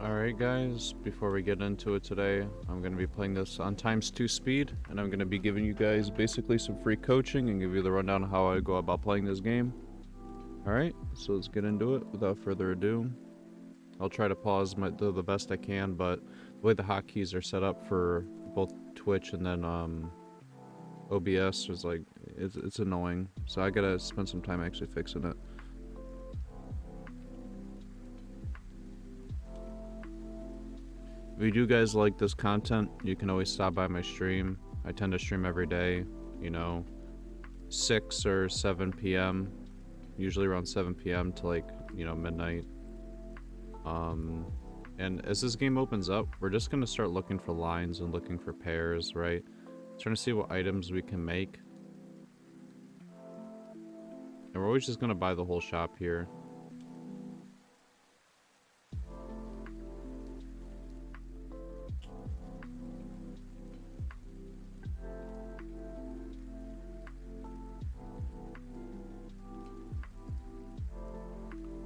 Alright guys, before we get into it today, I'm going to be playing this on ×2 speed, and I'm going to be giving you guys basically some free coaching and give you the rundown of how I go about playing this game. Alright, so let's get into it without further ado. I'll try to pause the best I can, but the way the hotkeys are set up for both Twitch and then OBS is like, it's annoying, so I gotta spend some time actually fixing it. If you guys like this content, you can always stop by my stream. I tend to stream every day, you know, 6 or 7 p.m. Usually around 7 p.m. to like, you know, midnight. And as this game opens up, we're just going to start looking for lines and looking for pairs, right? Trying to see what items we can make. And we're always just going to buy the whole shop here.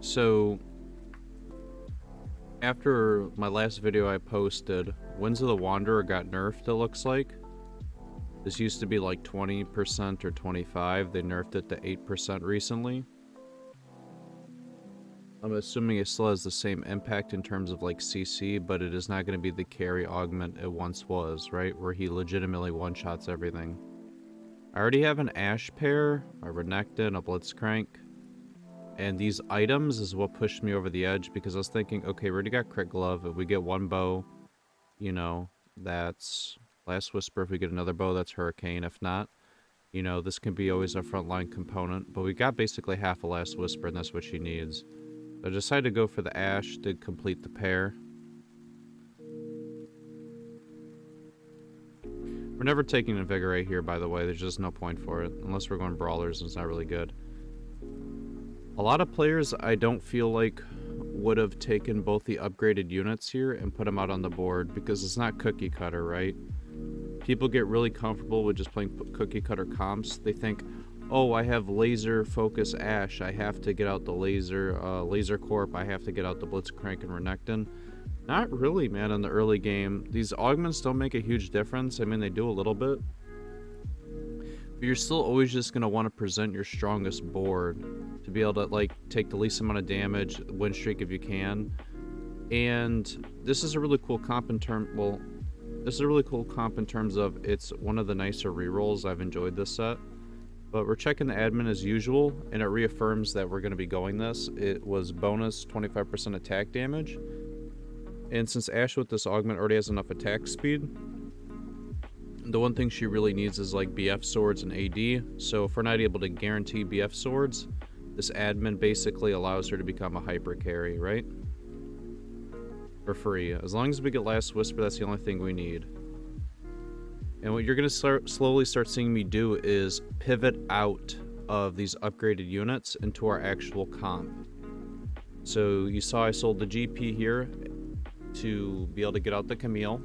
So, after my last video I posted, Winds of the Wanderer got nerfed, it looks like. This used to be like 20% or 25%. They nerfed it to 8% recently. I'm assuming it still has the same impact in terms of like CC, but it is not going to be the carry augment it once was, right? Where he legitimately one-shots everything. I already have an Ash pair, a Renekton, and a Blitzcrank. And these items is what pushed me over the edge, because I was thinking, okay, we already got Crit Glove. If we get one bow, you know, that's Last Whisper. If we get another bow, that's Hurricane. If not, you know, this can be always a frontline component. But we got basically half a Last Whisper, and that's what she needs. So I decided to go for the Ash to complete the pair. We're never taking Invigorate here, by the way. There's just no point for it. Unless we're going Brawlers, and it's not really good. A lot of players I don't feel like would have taken both the upgraded units here and put them out on the board, because it's not cookie cutter, right? People get really comfortable with just playing cookie cutter comps. They think, oh, I have laser focus Ash, I have to get out the laser corp, I have to get out the Blitzcrank and Renekton. Not really, man. In the early game, these augments don't make a huge difference. I mean, they do a little bit, but you're still always just going to want to present your strongest board to be able to, like, take the least amount of damage, win streak if you can. And this is a really cool comp in terms of it's one of the nicer rerolls. I've enjoyed this set. But we're checking the admin as usual, and it reaffirms that we're going to be going this. It was bonus 25% attack damage. And since Ash with this augment already has enough attack speed, the one thing she really needs is like BF swords and AD. So if we're not able to guarantee BF swords, this admin basically allows her to become a hyper carry, right? For free. As long as we get Last Whisper, that's the only thing we need. And what you're going to slowly start seeing me do is pivot out of these upgraded units into our actual comp. So you saw I sold the GP here to be able to get out the Camille,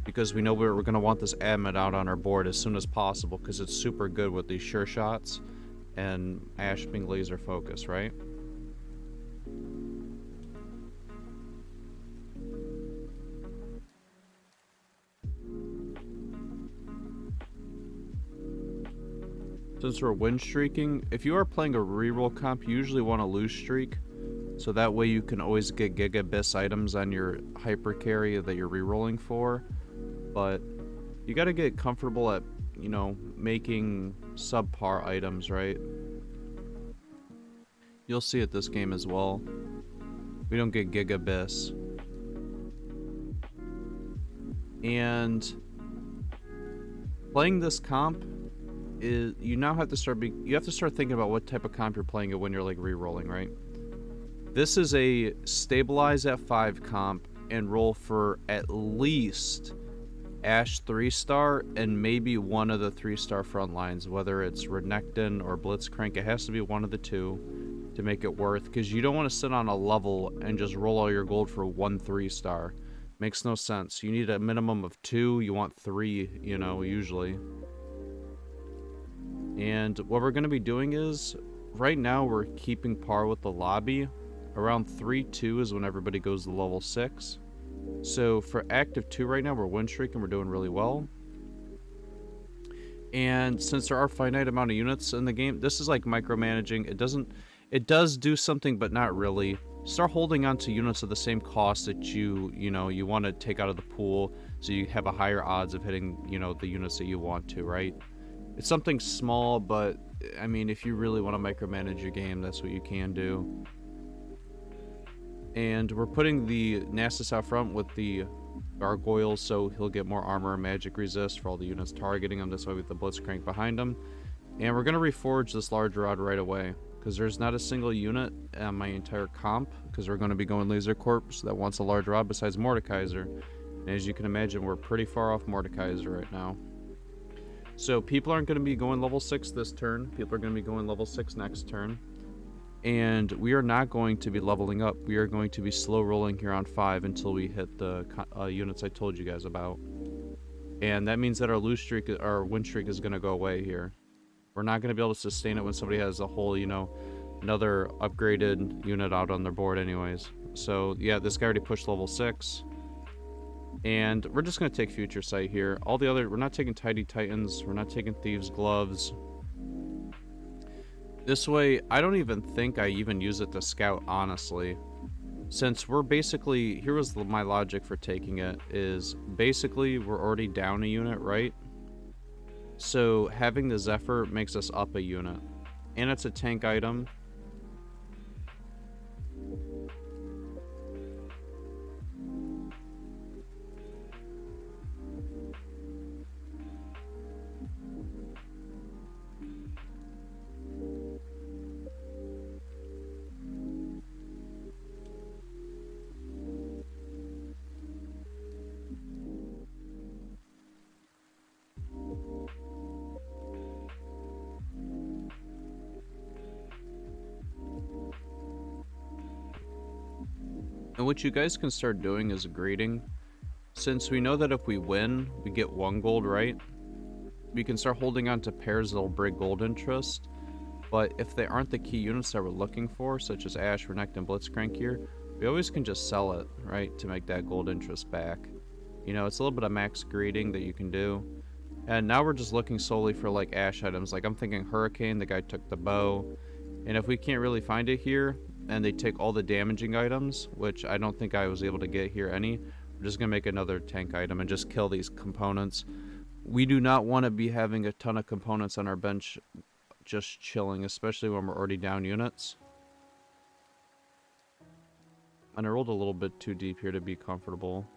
because we know we're going to want this admin out on our board as soon as possible, because it's super good with these sure shots and Ash being laser focus, right? Since we're win streaking, if you are playing a reroll comp, you usually want to lose streak, so that way you can always get Giga Abyss items on your hyper carry that you're rerolling for. But you got to get comfortable at, you know, making subpar items, right? You'll see it this game as well. We don't get Giga Abyss. And playing this comp is, you now have to start thinking about what type of comp you're playing it when you're like re-rolling, right? This is a stabilize at 5 comp and roll for at least Ash 3-star and maybe one of the 3-star front lines, whether it's Renekton or Blitzcrank. It has to be one of the two to make it worth, because you don't want to sit on a level and just roll all your gold for 1 3-star. Makes no sense. You need a minimum of 2. You want 3, you know, usually. And what we're going to be doing is, right now we're keeping par with the lobby. Around 3-2 is when everybody goes to level 6. So for active 2 right now, we're win streaking, we're doing really well. And since there are finite amount of units in the game, this is like micromanaging. It does do something, but not really. Start holding on to units of the same cost that you want to take out of the pool, so you have a higher odds of hitting, the units that you want to, right? It's something small, but I mean, if you really want to micromanage your game, that's what you can do. And we're putting the Nasus out front with the gargoyles, so he'll get more armor and magic resist for all the units targeting him. That's why we have the Blitzcrank behind him. And we're going to reforge this large rod right away, because there's not a single unit on my entire comp, because we're going to be going Laser Corps that wants a large rod besides Mordekaiser. And as you can imagine, we're pretty far off Mordekaiser right now. So people aren't going to be going level 6 this turn. People are going to be going level 6 next turn. And we are not going to be leveling up. We are going to be slow rolling here on 5 until we hit the units I told you guys about. And that means that our win streak is going to go away here. We're not going to be able to sustain it when somebody has a whole, another upgraded unit out on their board anyways. So yeah, this guy already pushed level 6. And we're just going to take Future Sight here. We're not taking Tidy Titans. We're not taking Thieves' Gloves. This way, I don't even think I even use it to scout, honestly. Since we're basically... Here was my logic for taking it, is basically we're already down a unit, right? So having the Zephyr makes us up a unit. And it's a tank item. And what you guys can start doing is greeting. Since we know that if we win, we get 1 gold, right? We can start holding on to pairs that'll bring gold interest. But if they aren't the key units that we're looking for, such as Ash, Renekton, and Blitzcrank here, we always can just sell it, right? To make that gold interest back. It's a little bit of max greeting that you can do. And now we're just looking solely for like Ash items. Like I'm thinking Hurricane, the guy took the bow. And if we can't really find it here, and they take all the damaging items, which I don't think I was able to get here any, we're just going to make another tank item and just kill these components. We do not want to be having a ton of components on our bench just chilling, especially when we're already down units. And I rolled a little bit too deep here to be comfortable.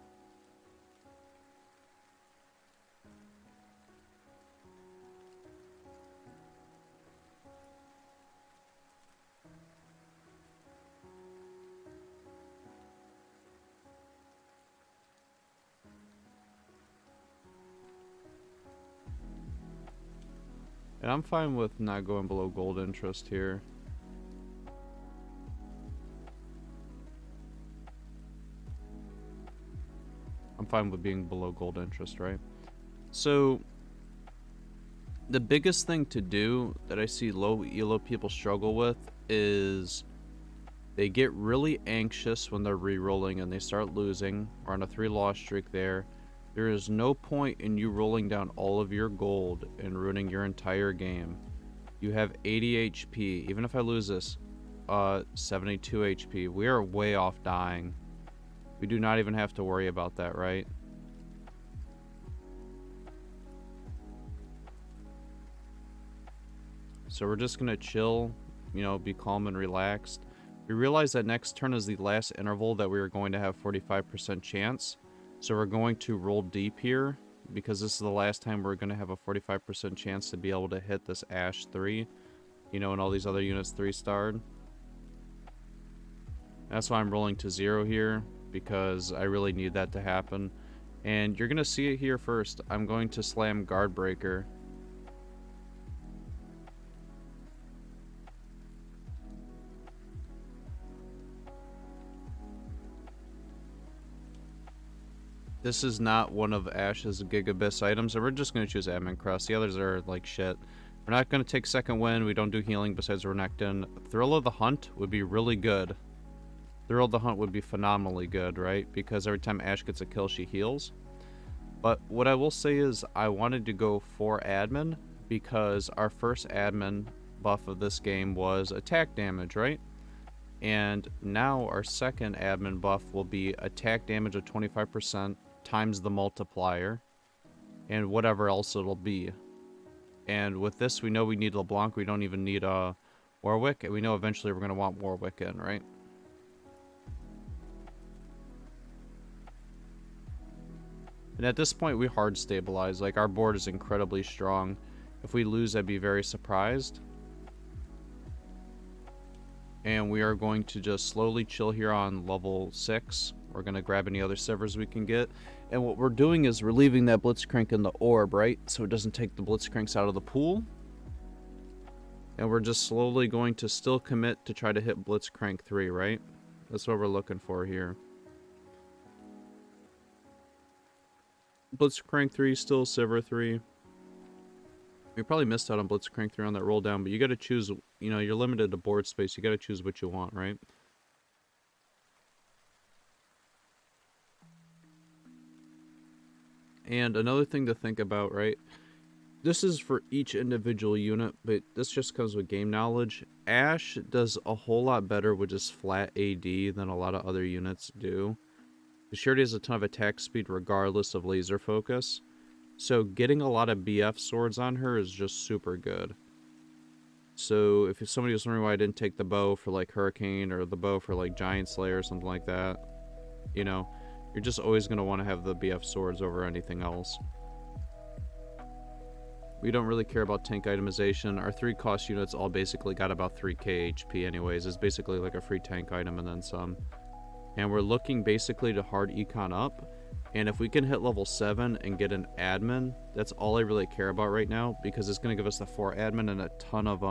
And I'm fine with not going below gold interest here. I'm fine with being below gold interest, right? So, the biggest thing to do that I see low elo people struggle with is they get really anxious when they're re-rolling and they start losing. We're on a 3-loss streak there. There is no point in you rolling down all of your gold and ruining your entire game. You have 80 HP. Even if I lose this, 72 HP. We are way off dying. We do not even have to worry about that, right? So we're just gonna chill, be calm and relaxed. We realize that next turn is the last interval that we are going to have 45% chance. So we're going to roll deep here, because this is the last time we're going to have a 45% chance to be able to hit this Ash 3, and all these other units 3-starred. That's why I'm rolling to 0 here, because I really need that to happen. And you're going to see it here first. I'm going to slam Guard Breaker. This is not one of Ash's Gigabyss items, and we're just going to choose Admin Crest. The others are like shit. We're not going to take second wind. We don't do healing besides Renekton. Thrill of the Hunt would be really good. Thrill of the Hunt would be phenomenally good, right? Because every time Ashe gets a kill, she heals. But what I will say is I wanted to go for admin because our first admin buff of this game was attack damage, right? And now our second admin buff will be attack damage of 25% times the multiplier and whatever else it'll be. And with this, we know we need LeBlanc. We don't even need Warwick. And we know eventually we're going to want Warwick in, right? And at this point, we hard stabilize. Like, our board is incredibly strong. If we lose, I'd be very surprised. And we are going to just slowly chill here on level 6. We're going to grab any other Sivers we can get. And what we're doing is we're leaving that Blitzcrank in the orb, right? So it doesn't take the Blitzcranks out of the pool. And we're just slowly going to still commit to try to hit Blitzcrank 3, right? That's what we're looking for here. Blitzcrank 3, still Siver 3. We probably missed out on Blitzcrank 3 on that roll down, but you got to choose, you know, you're limited to board space. You got to choose what you want, right? And another thing to think about, right? This is for each individual unit, but this just comes with game knowledge. Ashe does a whole lot better with just flat AD than a lot of other units do. She already has a ton of attack speed regardless of laser focus. So getting a lot of BF swords on her is just super good. So if somebody was wondering why I didn't take the bow for like Hurricane or the bow for like Giant Slayer or something like that, you know, you're just always going to want to have the BF swords over anything else. We don't really care about tank itemization. Our 3 cost units all basically got about 3k HP anyways. It's basically like a free tank item and then some. And we're looking basically to hard econ up. And if we can hit level 7 and get an admin, that's all I really care about right now, because it's going to give us the 4 admin and a ton of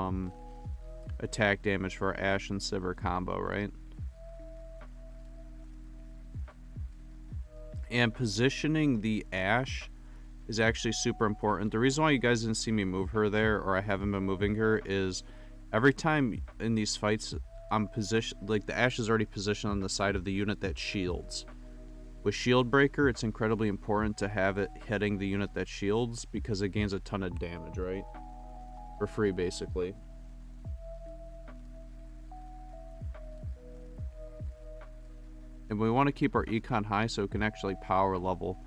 attack damage for our Ashe and Sivir combo, right? And positioning the Ashe is actually super important. The reason why you guys didn't see me move her there, or I haven't been moving her, is every time in these fights I'm positioned, like the Ashe is already positioned on the side of the unit that shields. With Shield Breaker, it's incredibly important to have it hitting the unit that shields because it gains a ton of damage, right? For free, basically. And we want to keep our econ high so it can actually power level.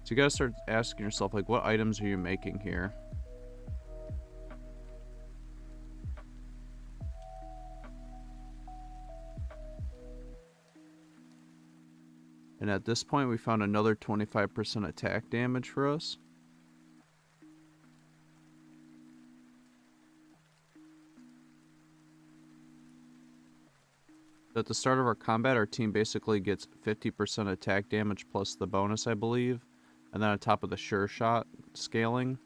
So you gotta start asking yourself, like, what items are you making here? And at this point, we found another 25% attack damage for us. At the start of our combat, our team basically gets 50% attack damage plus the bonus, I believe. And then on top of the sure shot scaling.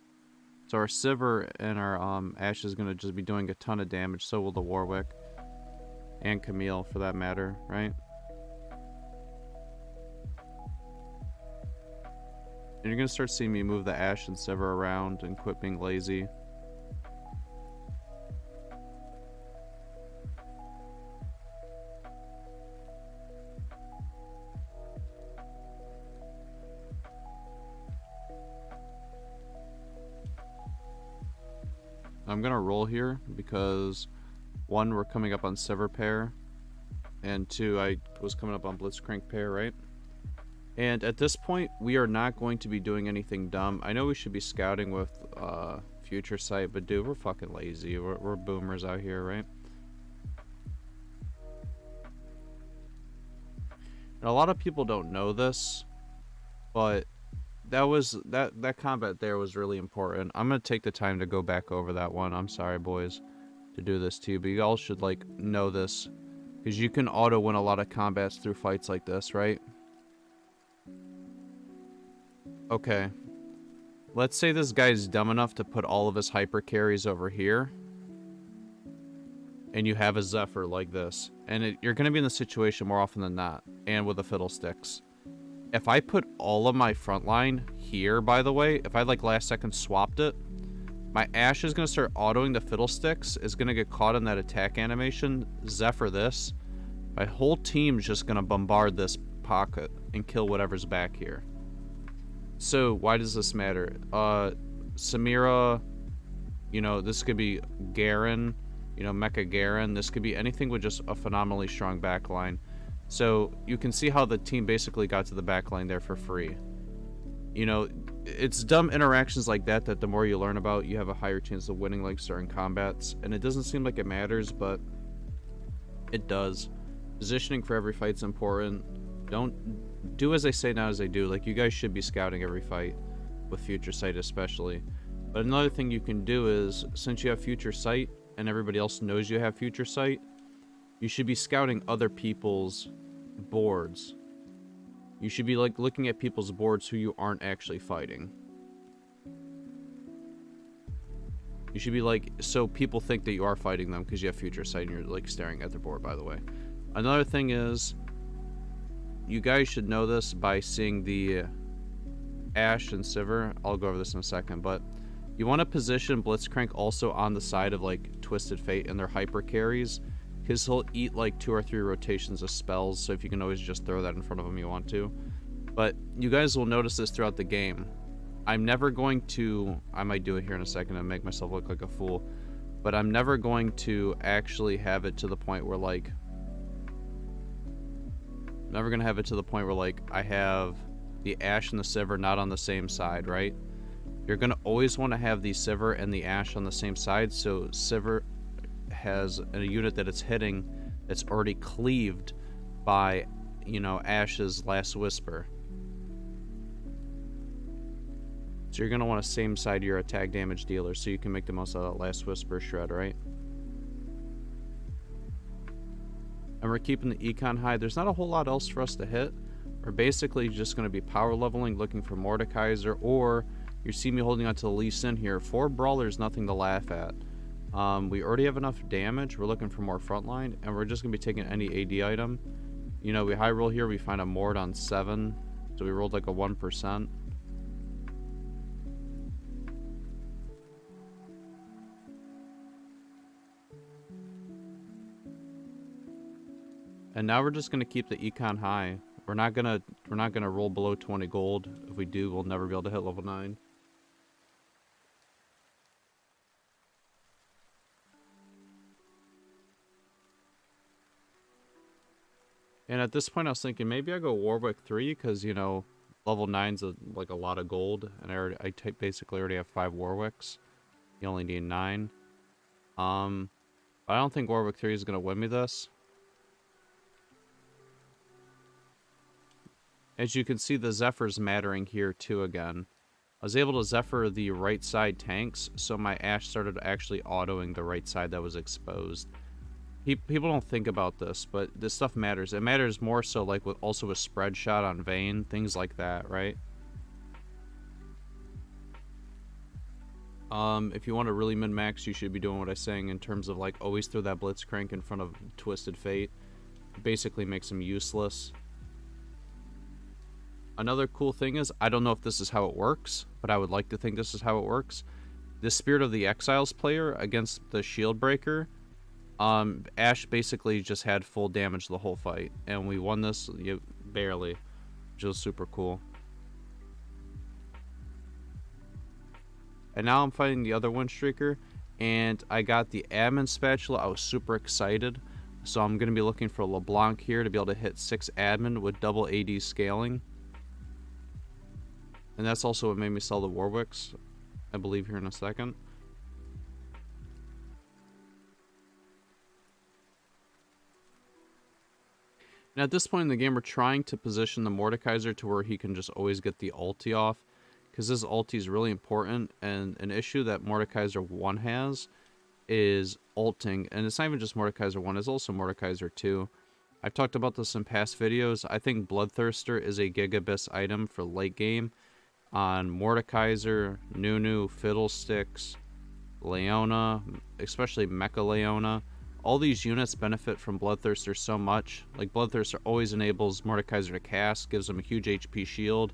So our Sivir and our Ashe is going to just be doing a ton of damage. So will the Warwick. And Camille, for that matter, right? And you're going to start seeing me move the Ashe and Sivir around and quit being lazy. I'm going to roll here because 1, we're coming up on Sivir pair, and 2, I was coming up on Blitzcrank pair, right? And at this point, we are not going to be doing anything dumb. I know we should be scouting with Future Sight, but dude, we're fucking lazy. We're boomers out here, right? And a lot of people don't know this, but that combat there was really important. I'm gonna take the time to go back over that one. I'm sorry, boys, to do this to you, but you all should like know this, because you can auto win a lot of combats through fights like this, right? Okay, let's say this guy's dumb enough to put all of his hyper carries over here, and you have a Zephyr like this, and you're gonna be in the situation more often than not, and with the Fiddlesticks. If I put all of my front line here, by the way, if I like last second swapped it, My Ashe is going to start autoing the Fiddlesticks, is going to get caught in that attack animation, Zephyr this. My whole team's just going to bombard this pocket and kill whatever's back here. So, why does this matter? Samira, you know, this could be Garen, you know, Mecha Garen. This could be anything with just a phenomenally strong backline. So, you can see how the team basically got to the backline there for free. You know, it's dumb interactions like that that the more you learn about, you have a higher chance of winning like certain combats. And it doesn't seem like it matters, but it does. Positioning for every fight's important. Don't do as I say, not as I do. Like, you guys should be scouting every fight, with Future Sight especially. But another thing you can do is, since you have Future Sight and everybody else knows you have Future Sight, you should be scouting other people's boards. You should be like looking at people's boards who you aren't actually fighting. You should be like, so people think that you are fighting them because you have Future Sight and you're like staring at their board, by the way. Another thing is, you guys should know this by seeing the Ashe and Sivir. I'll go over this in a second, but you want to position Blitzcrank also on the side of like Twisted Fate and their hyper carries, because he'll eat like 2 or 3 rotations of spells, so if you can always just throw that in front of him you want to. But you guys will notice this throughout the game. I'm never going to, I might do it here in a second and make myself look like a fool, but I'm never going to actually have it to the point where like, I have the Ashe and the Sivir not on the same side, right? You're going to always want to have the Sivir and the Ashe on the same side, so Sivir has a unit that it's hitting that's already cleaved by, you know, Ashe's Last Whisper. So you're going to want to same side your attack damage dealer so you can make the most out of that Last Whisper shred, right? And we're keeping the econ high. There's not a whole lot else for us to hit. We're basically just going to be power leveling, looking for Mordekaiser, or you see me holding onto the Lee Sin here. 4 Brawlers, nothing to laugh at. We already have enough damage. We're looking for more frontline, and we're just going to be taking any AD item. You know, we high roll here. We find a Mord on 7, so we rolled like a 1%. And now we're just gonna keep the econ high. We're not gonna roll below 20 gold. If we do, we'll never be able to hit level 9. And at this point, I was thinking maybe I go Warwick 3 because, you know, level 9's like a lot of gold, and I basically already have 5 Warwicks. You only need 9. But I don't think Warwick 3 is gonna win me this. As you can see, the Zephyr's mattering here too again. I was able to Zephyr the right side tanks, so my Ashe started actually autoing the right side that was exposed. People don't think about this, but this stuff matters. It matters more so like with also a spread shot on Vayne, things like that, right? If you want to really min-max, you should be doing what I'm saying in terms of like always throw that Blitzcrank in front of Twisted Fate. It basically makes him useless. Another cool thing is, I don't know if this is how it works, but I would like to think this is how it works. The Spirit of the Exiles player against the Shield Breaker, Ashe basically just had full damage the whole fight, and we won this barely, which was super cool. And now I'm fighting the other Windstreaker, and I got the Admin Spatula. I was super excited, so I'm going to be looking for LeBlanc here to be able to hit 6 Admin with double AD scaling. And that's also what made me sell the Warwicks, I believe, here in a second. And at this point in the game, we're trying to position the Mordekaiser to where he can just always get the ulti off, because this ulti is really important, and an issue that Mordekaiser 1 has is ulting, and it's not even just Mordekaiser 1, it's also Mordekaiser 2. I've talked about this in past videos. I think Bloodthirster is a Gigabyss item for late game on Mordekaiser, Nunu, Fiddlesticks, Leona, especially Mecha Leona. All these units benefit from Bloodthirster so much. Like, Bloodthirster always enables Mordekaiser to cast, gives him a huge HP shield,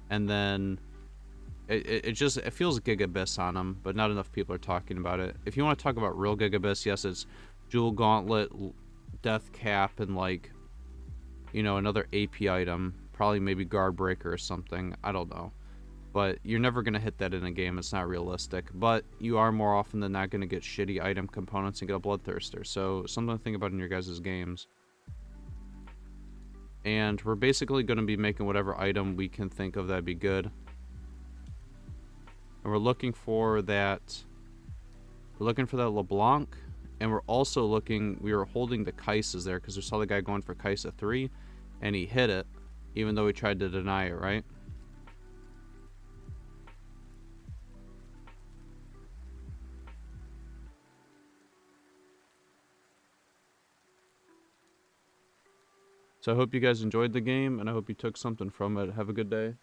and then It feels Gigabyss on them, but not enough people are talking about it. If you want to talk about real Gigabyss, yes, it's Jewel Gauntlet, Death Cap, and like, you know, another AP item, probably maybe Guard Breaker or something. I don't know, but you're never gonna hit that in a game. It's not realistic. But you are more often than not gonna get shitty item components and get a Bloodthirster. So something to think about in your guys' games. And we're basically gonna be making whatever item we can think of that'd be good. And we're looking for that. We're looking for that LeBlanc, and we're also looking. We were holding the Kai'Sas there because we saw the guy going for Kai'Sa 3, and he hit it, even though he tried to deny it, right? So I hope you guys enjoyed the game, and I hope you took something from it. Have a good day.